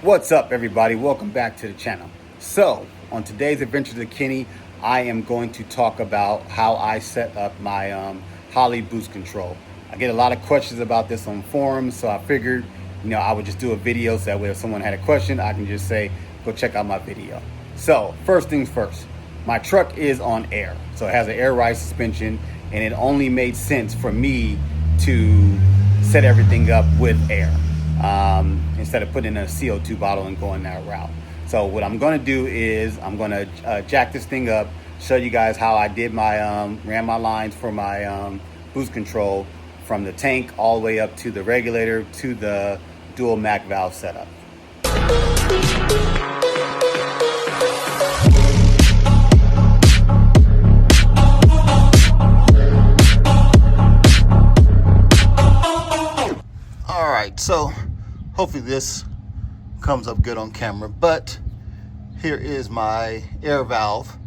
What's up, everybody? Welcome back to the channel. So, on today's Adventures of Kenny, I am going to talk about how I set up my Holley boost control. I get a lot of questions about this on forums, so I figured, I would just do a video so that way if someone had a question, I can just say, go check out my video. So, first things first, my truck is on air. So it has an air ride suspension, and it only made sense for me to set everything up with air. Instead of putting in a CO2 bottle and going that route. So what I'm going to do is I'm going to jack this thing up, show you guys how I did my ran my lines for my boost control from the tank all the way up to the regulator to the dual MAC valve setup. All right, so hopefully this comes up good on camera, but here is my air valve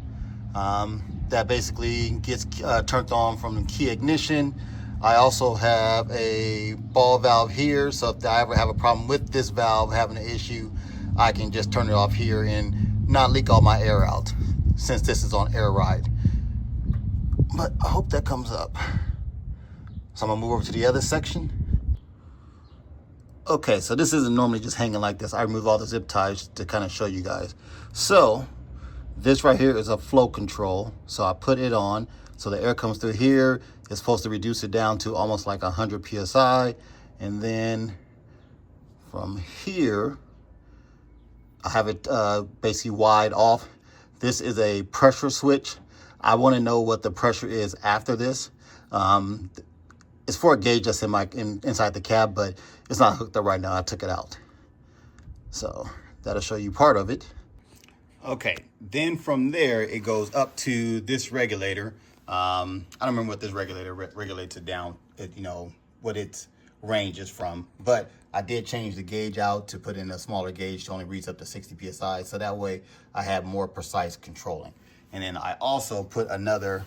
that basically gets turned on from the key ignition. I also have a ball valve here, so if I ever have a problem with this valve having an issue, I can just turn it off here and not leak all my air out, since this is on air ride. But I hope that comes up. So I'm gonna move over to the other section. Okay, so this isn't normally just hanging like this. I remove all the zip ties to kind of show you guys. So this right here is a flow control. So I put it on, so the air comes through here. It's supposed to reduce it down to almost like 100 PSI. And then from here, I have it basically wide off. This is a pressure switch. I want to know what the pressure is after this. It's for a gauge that's inside the cab, but it's not hooked up right now. I took it out. So that'll show you part of it. Okay, then from there, it goes up to this regulator. I don't remember what this regulator regulates it down, what its range is from. But I did change the gauge out to put in a smaller gauge to only reach up to 60 PSI. So that way I have more precise controlling. And then I also put another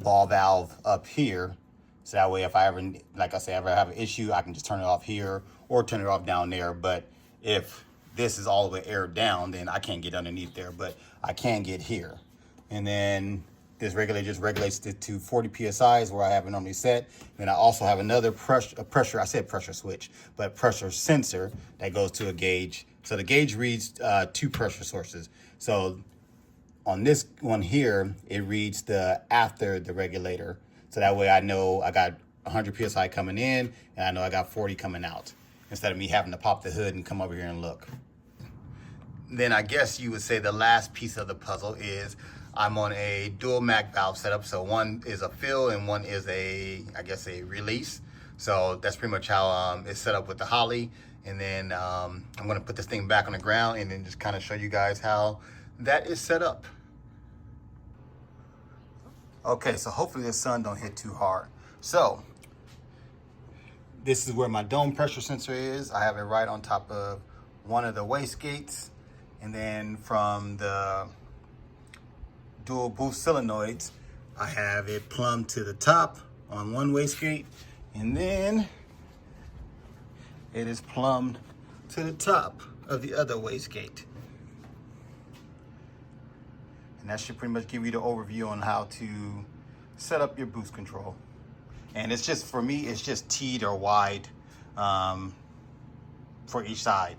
ball valve up here. So that way, if I ever, like I say, ever have an issue, I can just turn it off here or turn it off down there. But if this is all the way aired down, then I can't get underneath there, but I can get here. And then this regulator just regulates it to 40 PSI is where I have it normally set. Then I also have another pressure, I said pressure switch, but pressure sensor that goes to a gauge. So the gauge reads two pressure sources. So on this one here, it reads the after the regulator. So that way I know I got 100 PSI coming in and I know I got 40 coming out, instead of me having to pop the hood and come over here and look. Then I guess you would say the last piece of the puzzle is I'm on a dual MAC valve setup. So one is a fill and one is a release. So that's pretty much how it's set up with the Holley. And then I'm gonna put this thing back on the ground and then just kind of show you guys how that is set up. Okay, so hopefully the sun don't hit too hard. So this is where my dome pressure sensor is. I have it right on top of one of the wastegates. And then from the dual boost solenoids, I have it plumbed to the top on one wastegate. And then it is plumbed to the top of the other wastegate. And that should pretty much give you the overview on how to set up your boost control. And it's just, for me, it's just teed or wide for each side.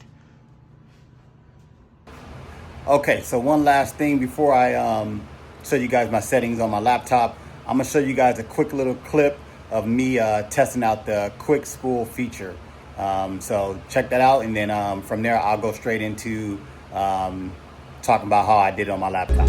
Okay, so one last thing before I show you guys my settings on my laptop. I'm gonna show you guys a quick little clip of me testing out the quick spool feature. So check that out, and then from there I'll go straight into talking about how I did it on my laptop.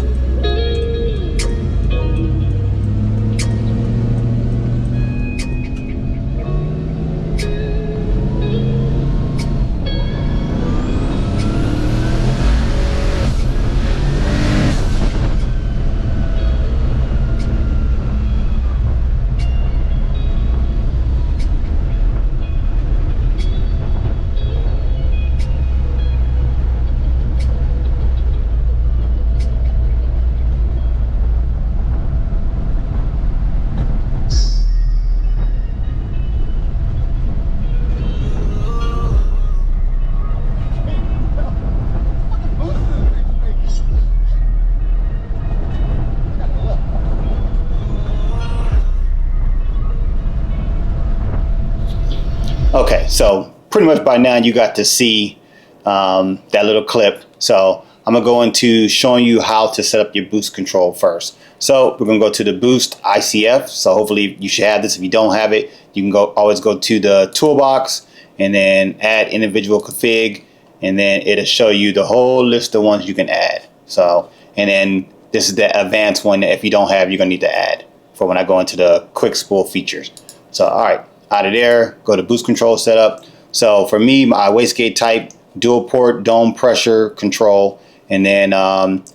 so pretty much by now you got to see that little clip. So I'm gonna go into showing you how to set up your boost control first. So we're gonna go to the boost ICF. So hopefully you should have this. If you don't have it, you can always go to the toolbox and then add individual config, and then it'll show you the whole list of ones you can add. So, and then this is the advanced one that if you don't have, you're gonna need to add for when I go into the quick spool features. So all right, out of there, go to boost control setup. So for me, my wastegate type, dual port dome pressure control, and then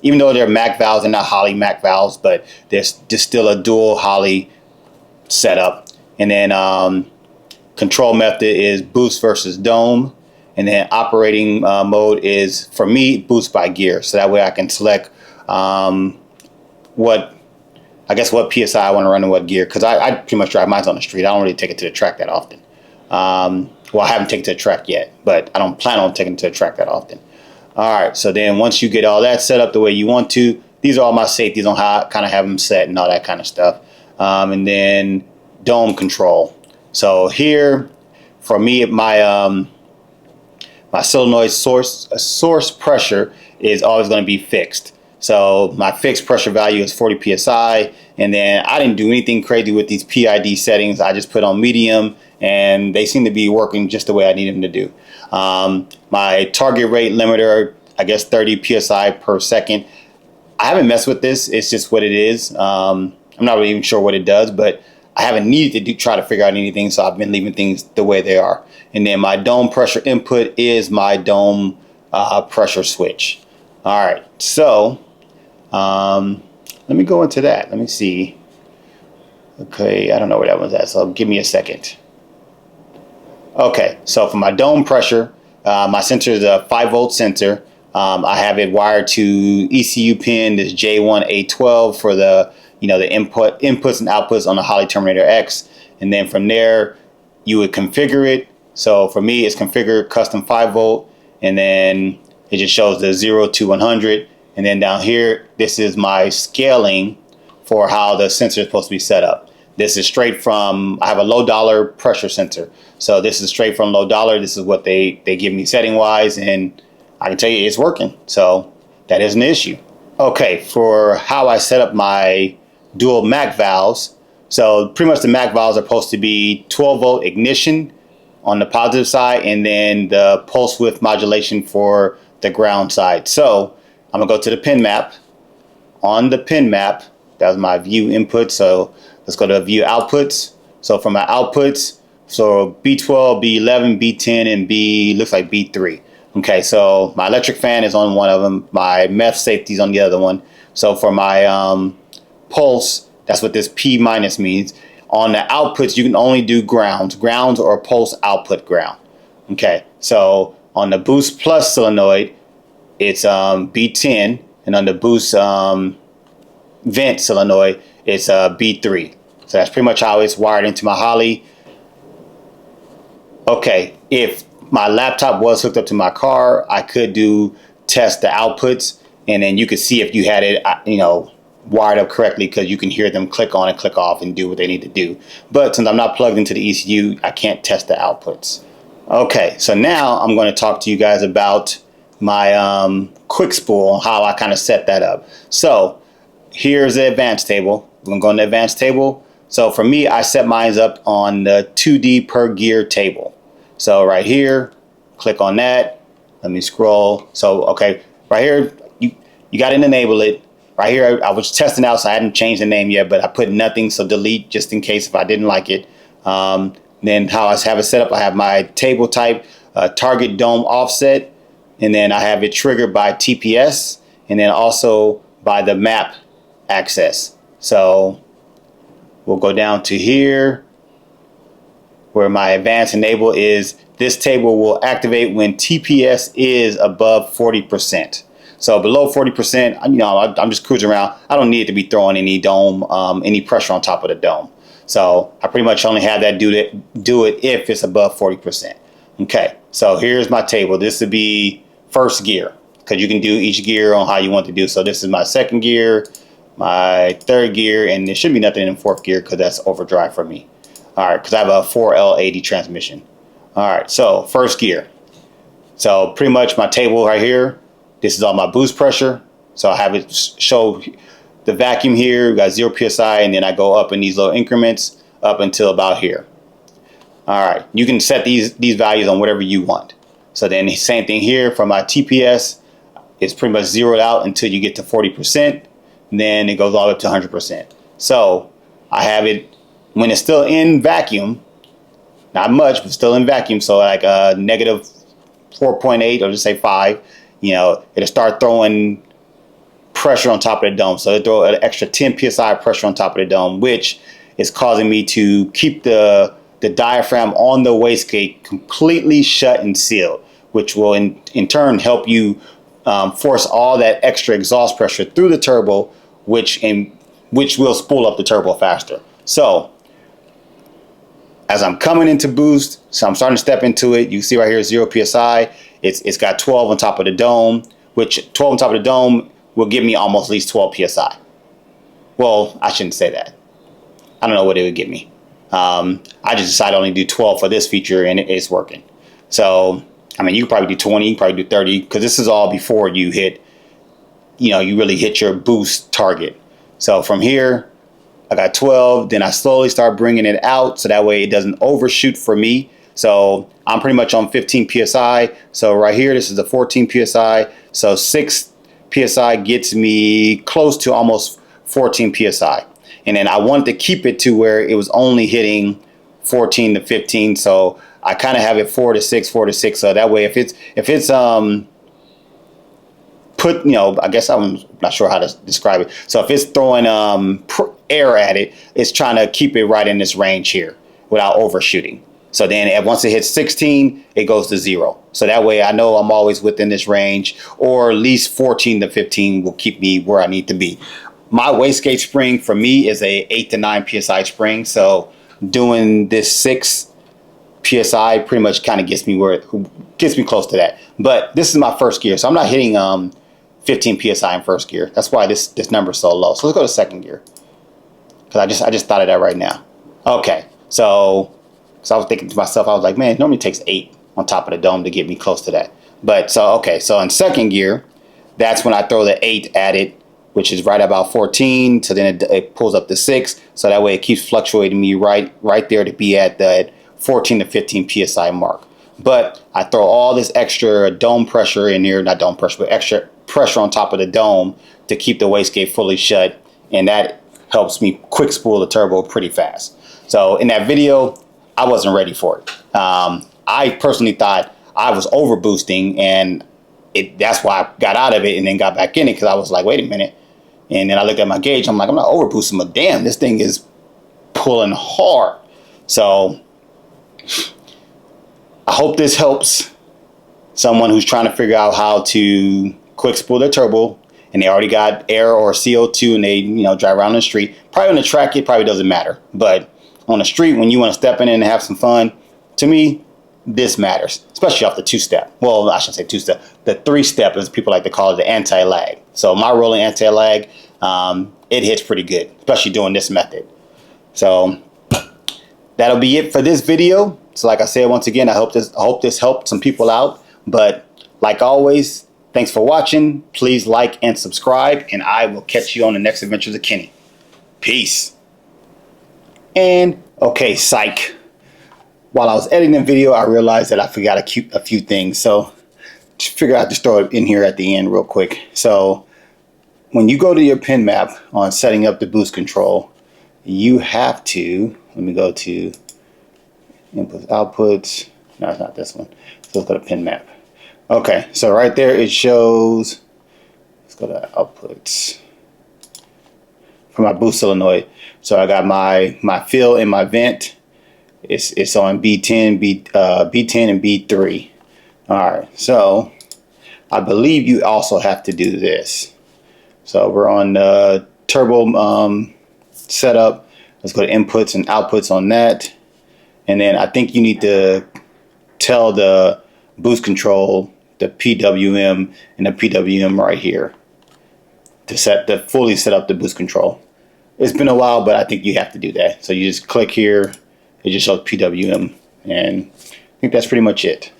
even though they're Mac valves, they're not Holley Mac valves, but there's just still a dual Holley setup. And then control method is boost versus dome, and then operating mode is, for me, boost by gear. So that way I can select what PSI I want to run in what gear, because I pretty much drive mine on the street. I don't really take it to the track that often. Well, I haven't taken it to the track yet, but I don't plan on taking it to the track that often. All right, so then once you get all that set up the way you want to, these are all my safeties on how I kind of have them set and all that kind of stuff. And then dome control. So here, for me, my solenoid source pressure is always going to be fixed. So my fixed pressure value is 40 psi, and then I didn't do anything crazy with these PID settings. I just put on medium, and they seem to be working just the way I need them to do. My target rate limiter, I guess 30 psi per second. I haven't messed with this. It's just what it is. I'm not really even sure what it does, but I haven't needed to try to figure out anything, so I've been leaving things the way they are. And then my dome pressure input is my dome pressure switch. All right, so let me go into that. Let me see. Okay, I don't know where that one's at, so give me a second. Okay, so for my dome pressure, my sensor is a 5-volt sensor. I have it wired to ECU pin, this J1A12 for the the inputs and outputs on the Holley Terminator X, and then from there you would configure it. So for me, it's configured custom 5-volt, and then it just shows the 0 to 100, and then down here this is my scaling for how the sensor is supposed to be set up. This is straight from, I have a low dollar pressure sensor, so this is straight from low dollar. This is what they give me setting wise, and I can tell you it's working, so that isn't an issue. Okay, for how I set up my dual Mac valves, so pretty much the Mac valves are supposed to be 12-volt ignition on the positive side, and then the pulse width modulation for the ground side. So I'm gonna go to the pin map. On the pin map, that was my view input, so let's go to view outputs. So for my outputs, so B12, B11, B10, and looks like B3. Okay, so my electric fan is on one of them, my MEF safety is on the other one. So for my pulse, that's what this P minus means. On the outputs, you can only do grounds or pulse output ground. Okay, so on the boost plus solenoid, it's B10, and on the boost vent solenoid, it's B3. So that's pretty much how it's wired into my Holley. Okay, if my laptop was hooked up to my car, I could test the outputs, and then you could see if you had it, wired up correctly, because you can hear them click on and click off and do what they need to do. But since I'm not plugged into the ECU, I can't test the outputs. Okay, so now I'm going to talk to you guys about my quick spool, how I kind of set that up. So here's the advanced table. We're going to go in the advanced table. So for me, I set mine up on the 2D per gear table. So right here, click on that. Let me scroll. So okay, right here, you got to enable it. Right here, I was testing out, so I hadn't changed the name yet, but I put nothing, so delete just in case if I didn't like it. Then how I have it set up, I have my table type, target dome offset, and then I have it triggered by TPS, and then also by the map access. So we'll go down to here, where my advanced enable is. This table will activate when TPS is above 40%. So below 40%, I'm just cruising around. I don't need it to be throwing any dome, any pressure on top of the dome. So I pretty much only have that do it if it's above 40%. Okay, so here's my table. This would be first gear, because you can do each gear on how you want to do. So this is my second gear, my third gear, and there should be nothing in fourth gear because that's overdrive for me. All right, because I have a 4L80 transmission. All right, so first gear. So pretty much my table right here, this is all my boost pressure. So I have it show the vacuum here, we got 0 PSI, and then I go up in these little increments up until about here. All right, you can set these values on whatever you want. So then the same thing here for my TPS, it's pretty much zeroed out until you get to 40%. Then it goes all the way up to 100%. So I have it when it's still in vacuum, not much, but still in vacuum. So like negative 4.8 or just say 5, you know, it'll start throwing pressure on top of the dome. So it'll throw an extra 10 PSI pressure on top of the dome, which is causing me to keep the diaphragm on the wastegate completely shut and sealed, which will in turn help you force all that extra exhaust pressure through the turbo, which will spool up the turbo faster. So as I'm coming into boost, so I'm starting to step into it. You see right here, 0 PSI. It's got 12 on top of the dome, which 12 on top of the dome will give me almost at least 12 PSI. Well, I shouldn't say that. I don't know what it would give me. I just decided to only do 12 for this feature, and it's working. So, I mean, you could probably do 20, you could probably do 30, because this is all before you hit, you know, you really hit your boost target. So from here, I got 12, then I slowly start bringing it out so that way it doesn't overshoot for me. So I'm pretty much on 15 PSI. So right here, this is the 14 PSI. So 6 PSI gets me close to almost 14 PSI. And then I wanted to keep it to where it was only hitting 14 to 15. So I kind of have it 4 to 6. So that way, if it's put, you know, I guess I'm not sure how to describe it. So if it's throwing air at it, it's trying to keep it right in this range here without overshooting. So then once it hits 16, it goes to 0. So that way I know I'm always within this range, or at least 14 to 15 will keep me where I need to be. My wastegate spring for me is a 8 to 9 PSI spring. So doing this 6 PSI pretty much kind of gets me close to that. But this is my first gear, so I'm not hitting 15 PSI in first gear. That's why this number is so low. So let's go to second gear, because I just thought of that right now. Okay, so I was thinking to myself, I was like, man, it normally takes 8 on top of the dome to get me close to that. But so okay, so in second gear, that's when I throw the 8 at it, which is right about 14. So then it pulls up to 6. So that way it keeps fluctuating me right there to be at the 14 to 15 PSI mark. But I throw all this extra dome pressure in here, not dome pressure, but extra pressure on top of the dome to keep the wastegate fully shut. And that helps me quick spool the turbo pretty fast. So in that video, I wasn't ready for it. I personally thought I was over boosting, and that's why I got out of it and then got back in it, because I was like, wait a minute. And then I looked at my gauge. I'm like, I'm not over boosting, but damn, this thing is pulling hard. So I hope this helps someone who's trying to figure out how to quick spool their turbo, and they already got air or CO2, and they drive around the street. Probably on the track, it probably doesn't matter. But on the street, when you want to step in and have some fun, to me, this matters, especially off the 2-step. Well, I shouldn't say 2-step. The 3-step, as people like to call it, the anti-lag. So my rolling anti-lag, it hits pretty good, especially doing this method. So that'll be it for this video. So like I said, once again, I hope this helped some people out. But like always, thanks for watching. Please like and subscribe, and I will catch you on the next adventures of Kenny. Peace. And okay, psych. While I was editing the video, I realized that I forgot a few things. So just figure out to throw it in here at the end real quick. So when you go to your pin map on setting up the boost control, you have to, let me go to inputs, outputs. No, it's not this one. So let's go to pin map. Okay, so right there it shows, let's go to outputs for my boost solenoid. So I got my fill and my vent. It's on B10, B10 and B3. All right, so I believe you also have to do this. So we're on the turbo setup. Let's go to inputs and outputs on that. And then I think you need to tell the boost control the PWM and the PWM right here to fully set up the boost control. It's been a while, but I think you have to do that. So you just click here. It just shows PWM, and think that's pretty much it.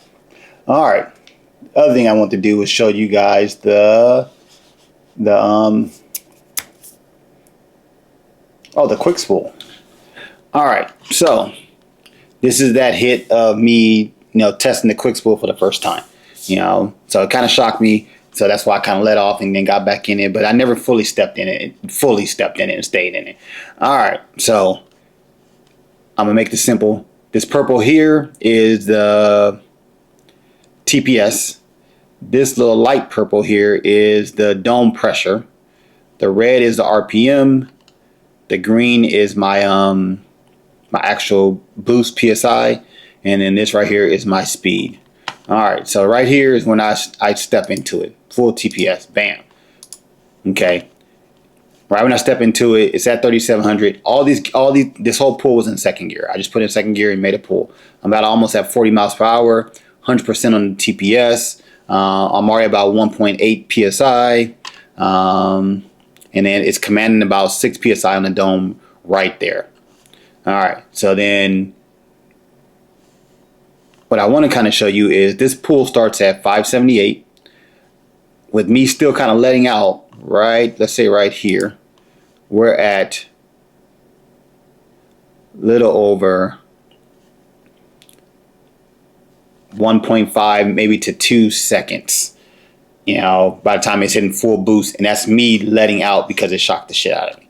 All right. Other thing I want to do is show you guys the quick spool. All right, so this is that hit of me, testing the quick spool for the first time. So it kind of shocked me. So that's why I kind of let off and then got back in it. But I never fully stepped in it and stayed in it. All right, so I'm gonna make this simple. This purple here is the TPS. This little light purple here is the dome pressure. The red is the RPM. The green is my my actual boost PSI, and then this right here is my speed. All right, so right here is when I step into it, full TPS, bam. Okay, right when I step into it, it's at 3,700. This whole pull was in second gear. I just put it in second gear and made a pull. I'm about almost at 40 miles per hour, 100% on the TPS. I'm already about 1.8 PSI, and then it's commanding about 6 PSI on the dome right there. All right, so then what I want to kind of show you is this pull starts at 578 with me still kind of letting out, right? Let's say right here, we're at little over 1.5 maybe to 2 seconds, by the time it's hitting full boost, and that's me letting out because it shocked the shit out of me.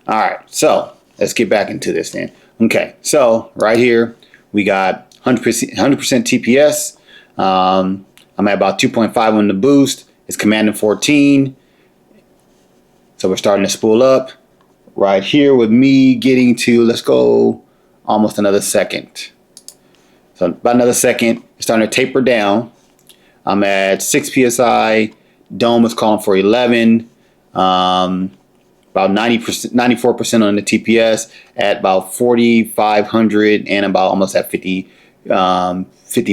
All right, so let's get back into this then. Okay, so right here we got 100% TPS. I'm at about 2.5 on the boost. It's commanding 14. So we're starting to spool up right here with me getting to, let's go almost another second. So about another second, it's starting to taper down. I'm at 6 PSI. Dome is calling for 11. About 90%, 94% on the TPS at about 4,500 and about almost at 50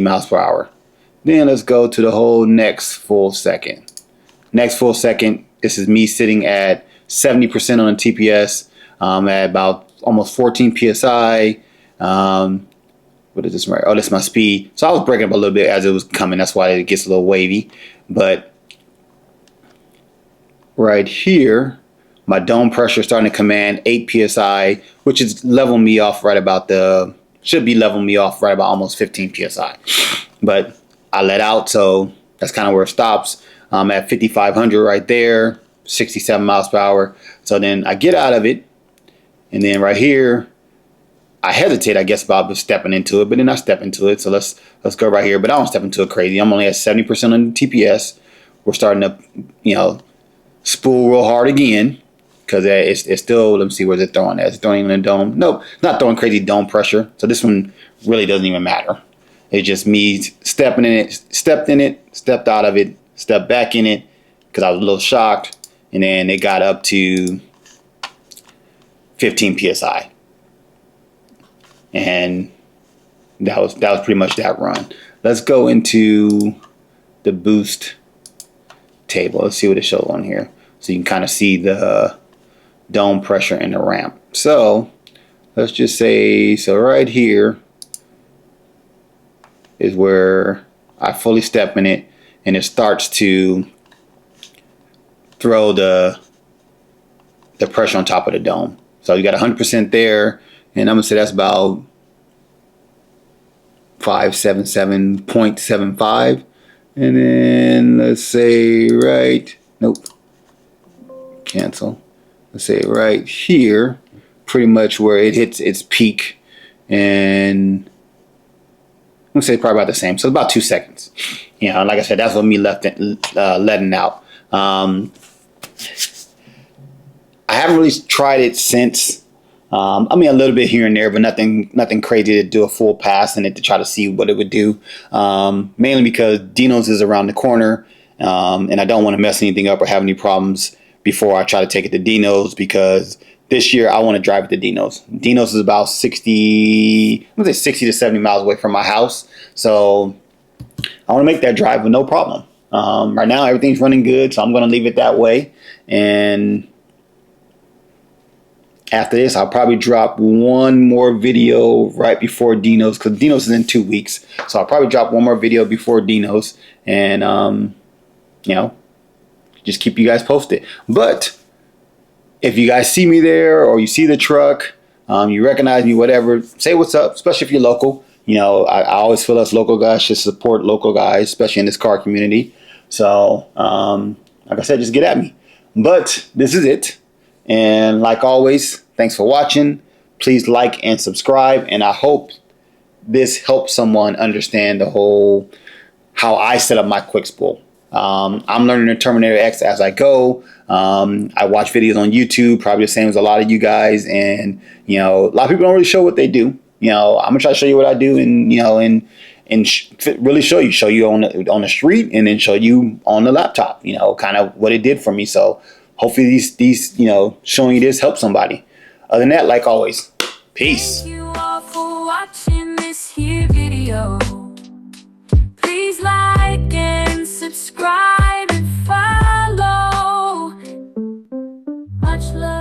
miles per hour. Then let's go to the whole next full second. Next full second, this is me sitting at 70% on the TPS. At about almost 14 PSI. What is this right? Oh, this is my speed. So I was breaking up a little bit as it was coming. That's why it gets a little wavy. But right here, my dome pressure is starting to command 8 PSI, which is leveling me off right about should be leveling me off right about almost 15 PSI. But I let out, so that's kind of where it stops. I'm at 5,500 right there, 67 miles per hour. So then I get out of it, and then right here, I hesitate, I guess, about stepping into it, but then I step into it. So let's go right here, but I don't step into it crazy. I'm only at 70% on the TPS. We're starting to, spool real hard again. Because it's still, let me see, where's it throwing at? It's throwing in the dome. Nope, it's not throwing crazy dome pressure. So this one really doesn't even matter. It's just me stepping in it, stepped out of it, stepped back in it because I was a little shocked. And then it got up to 15 PSI. And that was pretty much that run. Let's go into the boost table. Let's see what it shows on here. So you can kind of see the dome pressure and the ramp. So let's just say, so right here is where I fully step in it, and it starts to throw the pressure on top of the dome. So you got 100% there, and I'm gonna say that's about 577.75, and then let's say cancel. Let's say right here, pretty much where it hits its peak, and I'm gonna say probably about the same. So about 2 seconds. Like I said, that's what me letting out. I haven't really tried it since. I mean, a little bit here and there, but nothing crazy to do a full pass in it to try to see what it would do. Mainly because Dino's is around the corner, and I don't want to mess anything up or have any problems before I try to take it to Dino's, because this year I want to drive it to Dino's. Dino's is about 60 to 70 miles away from my house, so I want to make that drive with no problem. Right now everything's running good, so I'm going to leave it that way, and after this, I'll probably drop one more video right before Dino's, because Dino's is in 2 weeks. So I'll probably drop one more video before Dino's, and you know, just keep you guys posted. But if you guys see me there, or you see the truck, you recognize me, whatever, say what's up, especially if you're local. You know, I always feel us local guys should support local guys, especially in this car community. So, like I said, just get at me. But this is it. And like always, thanks for watching. Please like and subscribe. And I hope this helps someone understand the whole, how I set up my quick spool. I'm learning the Terminator X as I go. I watch videos on YouTube, probably the same as a lot of you guys. And, you know, a lot of people don't really show what they do. You know, I'm gonna try to show you what I do, and, you know, and really show you on the street, and then show you on the laptop, you know, kind of what it did for me. So hopefully these, you know, showing you this helps somebody. Other than that, like always, peace. Thank you all for watching this here video. Please like and subscribe and follow. Much love.